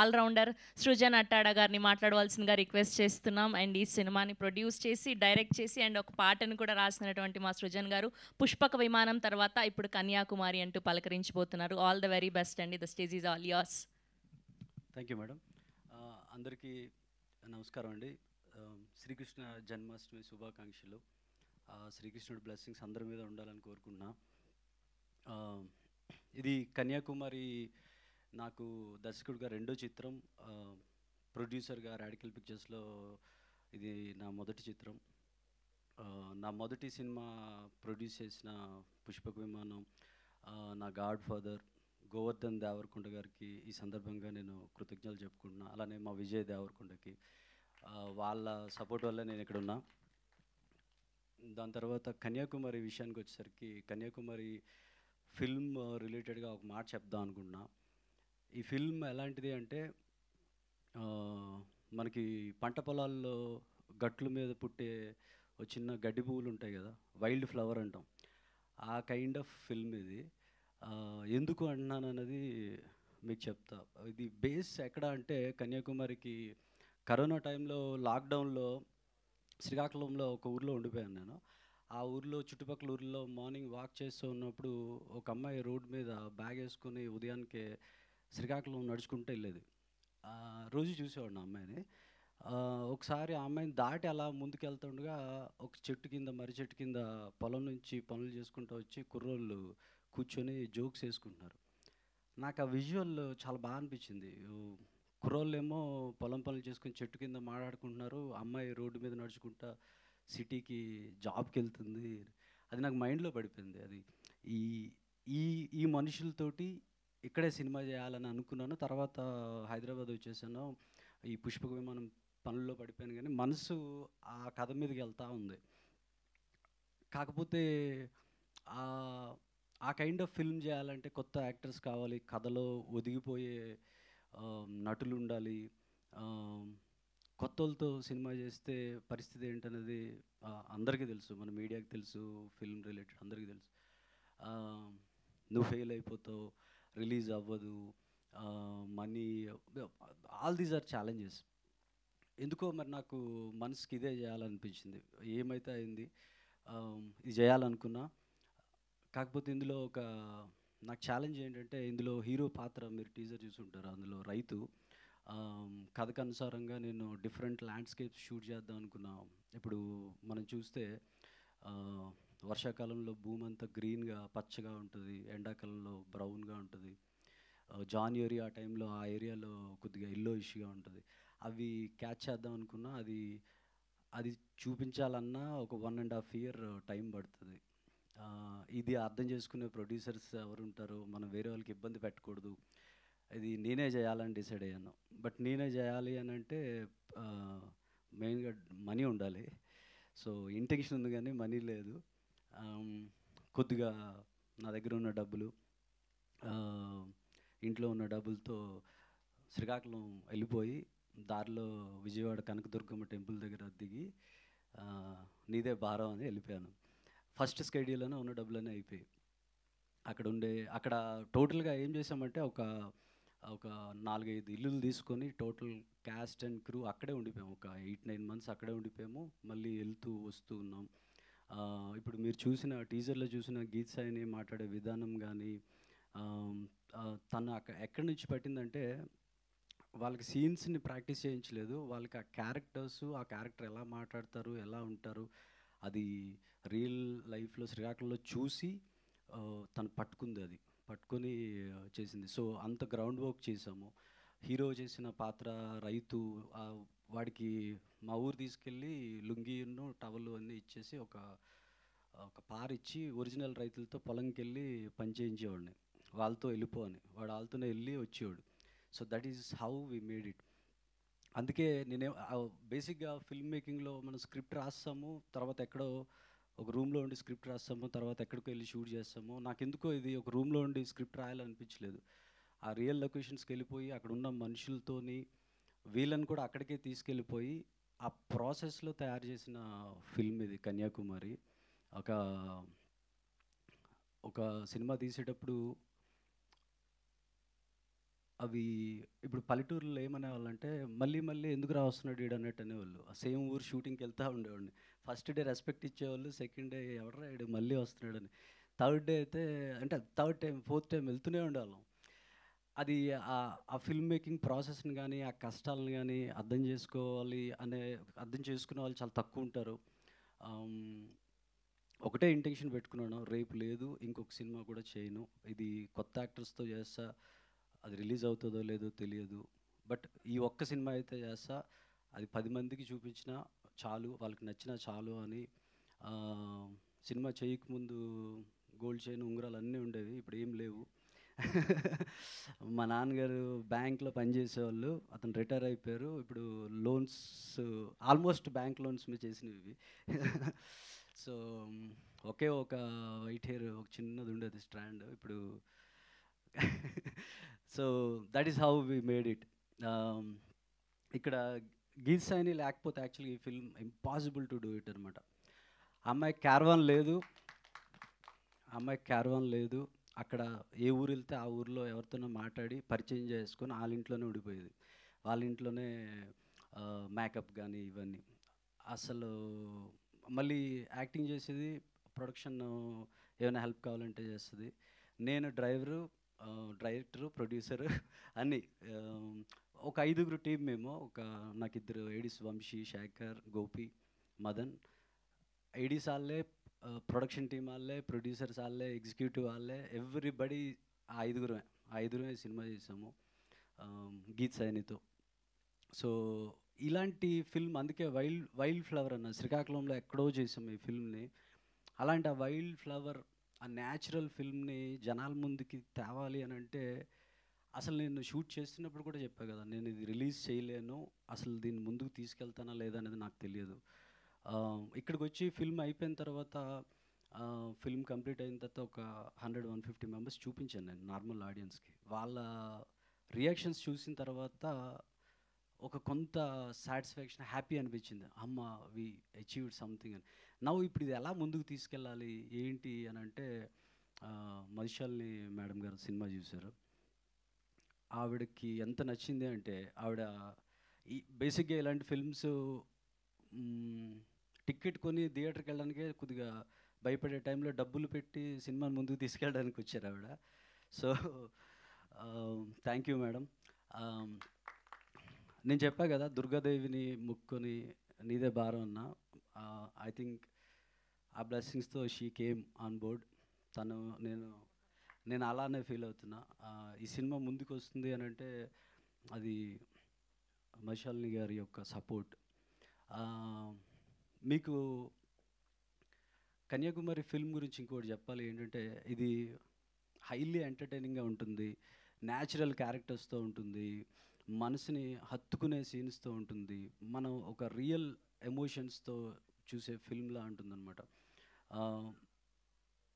Allrounder Srujan Attada గారిని మాట్లాడవలసిందిగా request చేస్తున్నాం. అండ్ ఈ సినిమాని ప్రొడ్యూస్ చేసి, డైరెక్ట్ చేసి అండ్ ఒక పాటను కూడా రాసినటువంటి మా సృజన్ గారు పుష్పక విమానం తర్వాత ఇప్పుడు కన్యాకుమారి అంటూ పలకరించబోతున్నారు. ఆల్ ద వెరీ బెస్ట్ అండి. The stage is all yours. Thank you madam. అందరికీ నమస్కారం అండి. శ్రీకృష్ణ జన్మాష్టమి శుభాకాంక్షలు. శ్రీకృష్ణుడి బ్లెస్సింగ్స్ అందరి మీద ఉండాలని కోరుకుంటున్నా. ఇది కన్యాకుమారి నాకు దర్శకుడిగా రెండో చిత్రం. ప్రొడ్యూసర్గా రాడికల్ పిక్చర్స్లో ఇది నా మొదటి చిత్రం. నా మొదటి సినిమా ప్రొడ్యూస్ చేసిన పుష్పక విమానం, నా గాడ్ ఫాదర్ గోవర్ధన్ దేవరకొండ గారికి ఈ సందర్భంగా నేను కృతజ్ఞతలు చెప్పుకుంటున్నా. అలానే మా విజయ్ దేవరకొండకి వాళ్ళ సపోర్ట్ వల్ల నేను ఇక్కడ ఉన్నా. దాని తర్వాత కన్యాకుమారి విషయానికి వచ్చేసరికి కన్యాకుమారి ఫిల్మ్ రిలేటెడ్గా ఒక మాట చెప్దాం అనుకుంటున్నా. ఈ ఫిల్మ్ ఎలాంటిది అంటే మనకి పంట పొలాల్లో గట్ల మీద పుట్టే ఒక చిన్న గడ్డి పువ్వులు ఉంటాయి కదా, వైల్డ్ ఫ్లవర్ అంటాం. ఆ కైండ్ ఆఫ్ ఫిల్మ్ ఇది. ఎందుకు అంటున్నాను అన్నది మీకు చెప్తా. ఇది బేస్ ఎక్కడ అంటే కన్యాకుమారికి కరోనా టైంలో లాక్డౌన్లో శ్రీకాకుళంలో ఒక ఊర్లో ఉండిపోయాను నేను. ఆ ఊర్లో చుట్టుపక్కల ఊర్లో మార్నింగ్ వాక్ చేస్తూ ఉన్నప్పుడు ఒక అమ్మాయి రోడ్ మీద బ్యాగ్ వేసుకొని ఉదయానికే శ్రీకాకుళం నడుచుకుంటూ వెళ్ళేది. రోజు చూసేవాడిని ఆ అమ్మాయిని. ఒకసారి ఆ అమ్మాయిని దాటి అలా ముందుకెళ్తుండగా ఒక చెట్టు కింద, మర్రి చెట్టు కింద పొలం నుంచి పనులు చేసుకుంటూ వచ్చి కుర్రోళ్ళు కూర్చొని జోక్స్ వేసుకుంటున్నారు. నాకు ఆ విజువల్ చాలా బాగా అనిపించింది. కుర్రోళ్ళేమో పొలం పనులు చేసుకొని చెట్టు కింద మాట్లాడుకుంటున్నారు, అమ్మాయి రోడ్డు మీద నడుచుకుంటా సిటీకి జాబ్కి వెళ్తుంది. అది నాకు మైండ్లో పడిపోయింది. అది ఈ ఈ ఈ మనుషులతోటి ఇక్కడే సినిమా చేయాలని అనుకున్నాను. తర్వాత హైదరాబాద్ వచ్చేసాను. ఈ పుష్పక విమానం పనుల్లో పడిపోయాను, కానీ మనసు ఆ కథ మీదకి వెళ్తూ ఉంది. కాకపోతే ఆ కైండ్ ఆఫ్ ఫిల్మ్ చేయాలంటే కొత్త యాక్టర్స్ కావాలి, కథలో ఒదిగిపోయే నటులు ఉండాలి. కొత్తలతో సినిమా చేస్తే పరిస్థితి ఏంటనేది అందరికీ తెలుసు, మన మీడియాకి తెలుసు, ఫిల్మ్ రిలేటెడ్ అందరికీ తెలుసు. నువ్వు ఫెయిల్ అయిపోతావు, రిలీజ్ అవ్వదు, money, all these are challenges. ఎందుకో మరి నాకు మనసుకి ఇదే చేయాలనిపించింది. ఏమైతే అయింది, ఇది చేయాలనుకున్నా. కాకపోతే ఇందులో నాకు ఛాలెంజ్ ఏంటంటే, ఇందులో హీరో పాత్ర మీరు టీజర్ చూసుంటారు, అందులో రైతు. కథకు అనుసారంగా నేను డిఫరెంట్ ల్యాండ్స్కేప్స్ షూట్ చేద్దాం అనుకున్నా. ఇప్పుడు మనం చూస్తే వర్షాకాలంలో భూమి అంతా గ్రీన్గా పచ్చగా ఉంటుంది, ఎండాకాలంలో బ్రౌన్గా ఉంటుంది, జాన్యువరి ఆ టైంలో ఆ ఏరియాలో కొద్దిగా ఎల్లోయిష్గా ఉంటుంది. అవి క్యాచ్ చేద్దాం అనుకున్నా. అది చూపించాలన్నా ఒక 1.5 year టైం పడుతుంది. ఇది అర్థం చేసుకునే ప్రొడ్యూసర్స్ ఎవరుంటారో, మనం వేరే వాళ్ళకి ఇబ్బంది పెట్టకూడదు, ఇది నేనే చేయాలని డిసైడ్ అయ్యాను. బట్ నేనే చేయాలి అని అంటే మెయిన్గా మనీ ఉండాలి. సో ఇంటెన్షన్ ఉంది కానీ మనీ లేదు. కొద్దిగా నా దగ్గర ఉన్న డబ్బులు, ఇంట్లో ఉన్న డబ్బులతో శ్రీకాకుళం వెళ్ళిపోయి దారిలో విజయవాడ కనకదుర్గమ్మ టెంపుల్ దగ్గర దిగి నీదే భారం అని వెళ్ళిపోయాను. ఫస్ట్ స్కెడ్యూల్లోనే ఉన్న డబ్బులన్నీ అయిపోయాయి. అక్కడ టోటల్గా ఏం చేసామంటే ఒక 4-5 ఇల్లులు తీసుకొని టోటల్ క్యాస్ట్ అండ్ క్రూ అక్కడే ఉండిపోయాము. ఒక 8-9 months అక్కడే ఉండిపోయాము. మళ్ళీ వెళ్తూ వస్తూ ఉన్నాం. ఇప్పుడు మీరు చూసిన టీజర్లో చూసిన గీత్ సాయిని మాట్లాడే విధానం కానీ, తను ఎక్కడి నుంచి పట్టిందంటే, వాళ్ళకి సీన్స్ని ప్రాక్టీస్ చేయించలేదు, వాళ్ళకి ఆ క్యారెక్టర్స్, ఆ క్యారెక్టర్ ఎలా మాట్లాడతారు, ఎలా ఉంటారు, అది రియల్ లైఫ్లో శ్రీకాకుళంలో చూసి తను పట్టుకొని చేసింది. సో అంత గ్రౌండ్ వర్క్ చేసాము. హీరో చేసిన పాత్ర రైతు. వాడికి మా ఊరు తీసుకెళ్ళి లుంగీను టవలు అన్నీ ఇచ్చేసి ఒక పారిచ్చి ఒరిజినల్ రైతులతో పొలంకి వెళ్ళి పని చేయించేవాడిని. వాళ్ళతో వెళ్ళిపో అని, వాడు వాళ్ళతోనే వెళ్ళి వచ్చేవాడు. So that is how we made it. అందుకే నేనే బేసిక్గా ఫిల్మ్ మేకింగ్లో మనం స్క్రిప్ట్ రాస్తాము, తర్వాత ఎక్కడో ఒక రూమ్లో ఉండి స్క్రిప్ట్ రాస్తాము, తర్వాత ఎక్కడికి వెళ్ళి షూట్ చేస్తాము. నాకెందుకో ఇది ఒక రూమ్లో ఉండి స్క్రిప్ట్ రాయాలనిపించలేదు. ఆ రియల్ లొకేషన్స్కి వెళ్ళిపోయి అక్కడ ఉన్న మనుషులతోని వీళ్ళని కూడా అక్కడికే తీసుకెళ్ళిపోయి ఆ ప్రాసెస్లో తయారు చేసిన ఫిల్మ్ ఇది కన్యాకుమారి. ఒక సినిమా తీసేటప్పుడు అవి ఇప్పుడు పల్లెటూరులో ఏమనేవాళ్ళంటే మళ్ళీ మళ్ళీ ఎందుకు రా వస్తున్నాడు ఈడు అన్నట్టు అనేవాళ్ళు. ఆ సేమ్ ఊరు షూటింగ్కి వెళ్తూ ఉండేవాడిని. ఫస్ట్ డే రెస్పెక్ట్ ఇచ్చేవాళ్ళు, సెకండ్ డే ఎవడరా ఈడు మళ్ళీ వస్తున్నాడని. థర్డ్ డే అయితే అంటే థర్డ్ టైం ఫోర్త్ టైం వెళ్తూనే ఉండేవాళ్ళం. అది ఆ ఫిల్మ్ మేకింగ్ ప్రాసెస్ని కానీ ఆ కష్టాలను కానీ అర్థం చేసుకునే వాళ్ళు చాలా తక్కువ ఉంటారు. ఆమ్, ఒకటే ఇంటెన్షన్ పెట్టుకున్నాను, రేపు లేదు ఇంకొక సినిమా కూడా చేయను, ఇది కొత్త యాక్టర్స్తో చేస్తా, అది రిలీజ్ అవుతుందో లేదో తెలియదు, బట్ ఈ ఒక్క సినిమా అయితే చేస్తా, అది 10 మందికి చూపించినా చాలు, వాళ్ళకి నచ్చినా చాలు అని. ఆ, సినిమా చేయకముందు గోల్డ్ చైన్ ఉంగరాలు అన్నీ ఉండేవి, ఇప్పుడు ఏం లేవు. మా నాన్నగారు బ్యాంక్లో పనిచేసేవాళ్ళు, అతను రిటైర్ అయిపోయారు, ఇప్పుడు లోన్స్ ఆల్మోస్ట్ బ్యాంక్ లోన్స్ మీద చేసినవి. సో ఒకే ఒక వైట్ హెయిర్ ఒక చిన్నది ఉండేది స్ట్రాండ్ ఇప్పుడు. So that is how we made it. ఇక్కడ గీత్ సైని లేకపోతే యాక్చువల్లీ ఈ film impossible to do it అనమాట. అమ్మాయి క్యారవాన్ లేదు, అక్కడ ఏ ఊరు వెళ్తే ఆ ఊరిలో ఎవరితోనో మాట్లాడి పరిచయం చేసుకొని వాళ్ళ ఇంట్లోనే ఉండిపోయేది, వాళ్ళ ఇంట్లోనే మేకప్ కానీ ఇవన్నీ. అసలు మళ్ళీ యాక్టింగ్ చేసేది, ప్రొడక్షన్ ఏమైనా హెల్ప్ కావాలంటే చేస్తుంది, నేను డైరెక్టరు ప్రొడ్యూసరు అన్నీ. ఒక 5గురు టీం మేము, నాకు ఇద్దరు ఏడీస్, వంశీ, శేఖర్, గోపి, మదన్. ఏడీస్ వాళ్ళే, ప్రొడక్షన్ టీం వాళ్ళే, ప్రొడ్యూసర్స్ వాళ్ళే, ఎగ్జిక్యూటివ్ వాళ్ళే, ఎవ్రీబడి ఆ ఐదుగురమే సినిమా చేసాము గీత్ సైనితో. సో ఇలాంటి ఫిల్మ్ అందుకే వైల్డ్ ఫ్లవర్ అన్న శ్రీకాకుళంలో ఎక్కడో చేసాం ఈ ఫిల్మ్ని. అలాంటి ఆ వైల్డ్ ఫ్లవర్, ఆ న్యాచురల్ ఫిల్మ్ని జనాల ముందుకి తేవాలి అని అంటే, అసలు నేను షూట్ చేస్తున్నప్పుడు కూడా చెప్పా కదా, నేను ఇది రిలీజ్ చేయలేను, అసలు దీన్ని ముందుకు తీసుకెళ్తానా లేదా అనేది నాకు తెలియదు. ఇక్కడికి వచ్చి ఫిల్మ్ అయిపోయిన తర్వాత, ఫిల్మ్ కంప్లీట్ అయిన తర్వాత ఒక 100-150 మెంబర్స్ చూపించాను నేను నార్మల్ ఆడియన్స్కి. వాళ్ళ రియాక్షన్స్ చూసిన తర్వాత ఒక కొంత సాటిస్ఫాక్షన్, హ్యాపీ అనిపించింది, అమ్మ వి అచీవ్డ్ సంథింగ్ అని. ఇప్పుడు ఇది ఎలా ముందుకు తీసుకెళ్ళాలి ఏంటి అని అంటే, మధుశాలిని మేడం గారు సినిమా చూశారు. ఆవిడకి ఎంత నచ్చింది అంటే, ఆవిడ బేసిక్గా ఇలాంటి ఫిల్మ్స్ టికెట్ కొని థియేటర్కి వెళ్ళడానికే కొద్దిగా భయపడే టైంలో డబ్బులు పెట్టి సినిమాని ముందుకు తీసుకెళ్ళడానికి వచ్చారు ఆవిడ. So thank you madam. నేను చెప్పా కదా, దుర్గాదేవిని ముక్కొని నీదే భారం అన్న. ఐ థింక్ ఆ బ్లెస్సింగ్స్తో షీ కేమ్ ఆన్ బోర్డ్. తను నేను అలానే ఫీల్ అవుతున్నా. ఈ సినిమా ముందుకు వస్తుంది అని అంటే అది మషాలిని గారి యొక్క సపోర్ట్. మీకు కన్యాకుమారి ఫిల్మ్ గురించి ఇంకోటి చెప్పాలి ఏంటంటే, ఇది హైలీ ఎంటర్టైనింగ్గా ఉంటుంది, న్యాచురల్ క్యారెక్టర్స్తో ఉంటుంది, మనసుని హత్తుకునే సీన్స్తో ఉంటుంది, మనం ఒక రియల్ ఎమోషన్స్తో చూసే ఫిల్మ్లా ఉంటుందన్నమాట.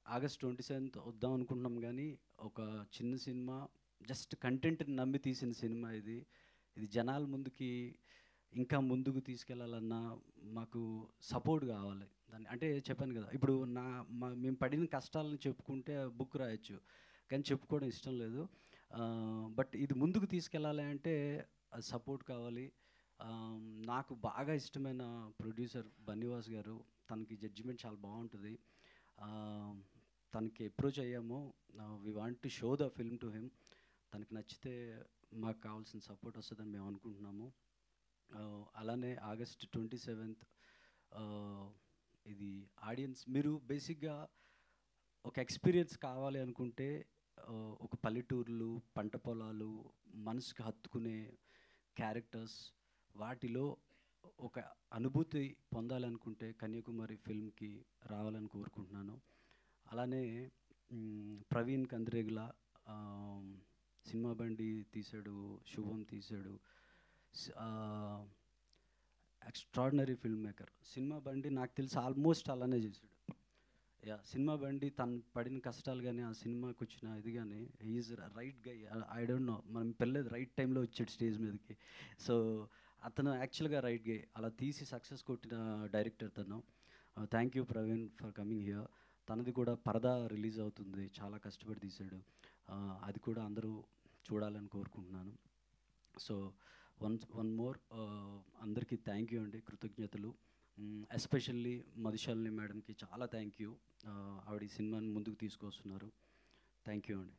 ఆగస్ట్ 27th వద్దాం అనుకుంటున్నాం, కానీ ఒక చిన్న సినిమా, జస్ట్ కంటెంట్ని నమ్మి తీసిన సినిమా ఇది. జనాల ముందుకి ఇంకా ముందుకు తీసుకెళ్ళాలన్నా మాకు సపోర్ట్ కావాలి. దాన్ని అంటే చెప్పాను కదా, ఇప్పుడు మేము పడిన కష్టాలను చెప్పుకుంటే బుక్ రాయొచ్చు, కానీ చెప్పుకోవడం ఇష్టం లేదు. బట్ ఇది ముందుకు తీసుకెళ్ళాలి అంటే సపోర్ట్ కావాలి. నాకు బాగా ఇష్టమైన ప్రొడ్యూసర్ బన్నివాస్ గారు, తనకి జడ్జిమెంట్ చాలా బాగుంటుంది. తనకి అప్రోచ్ అయ్యాము, we want to show the film to him. తనకి నచ్చితే మాకు కావాల్సిన సపోర్ట్ వస్తుందని మేము అనుకుంటున్నాము. అలానే ఆగస్ట్ 27th ఇది ఆడియన్స్, మీరు బేసిక్గా ఒక ఎక్స్పీరియన్స్ కావాలి అనుకుంటే, ఒక పల్లెటూర్లు, పంట పొలాలు, మనసుకి హత్తుకునే క్యారెక్టర్స్, వాటిలో ఒక అనుభూతి పొందాలనుకుంటే కన్యాకుమారి ఫిల్మ్కి రావాలని కోరుకుంటున్నాను. అలానే ప్రవీణ్ కంద్రేగుల సినిమా బండి తీశాడు, శుభం తీశాడు, ఎక్స్ట్రాడినరీ ఫిల్మ్ మేకర్. సినిమా బండి నాకు తెలిసి ఆల్మోస్ట్ అలానే చేశాడు. సినిమా బండి తను పడిన కష్టాలు కానీ, ఆ సినిమాకి వచ్చిన ఇది కానీ, is right guy. I don't know, మనం పెళ్ళేది రైట్ టైంలో వచ్చాడు స్టేజ్ మీదకి. సో అతను యాక్చువల్గా రైట్ గై, అలా తీసి సక్సెస్ కొట్టిన డైరెక్టర్ తను. Thank you Praveen for coming here. తనది కూడా పరదా రిలీజ్ అవుతుంది, చాలా కష్టపడి తీశాడు. అది కూడా అందరూ చూడాలని కోరుకుంటున్నాను. సో వన్ మోర్ అందరికీ థ్యాంక్ యూ అండి, కృతజ్ఞతలు. ఎస్పెషల్లీ మధుశాలిని మేడంకి చాలా థ్యాంక్ యూ. ఆవిడ ఈ సినిమాని ముందుకు తీసుకొస్తున్నారు. థ్యాంక్ యూ అండి.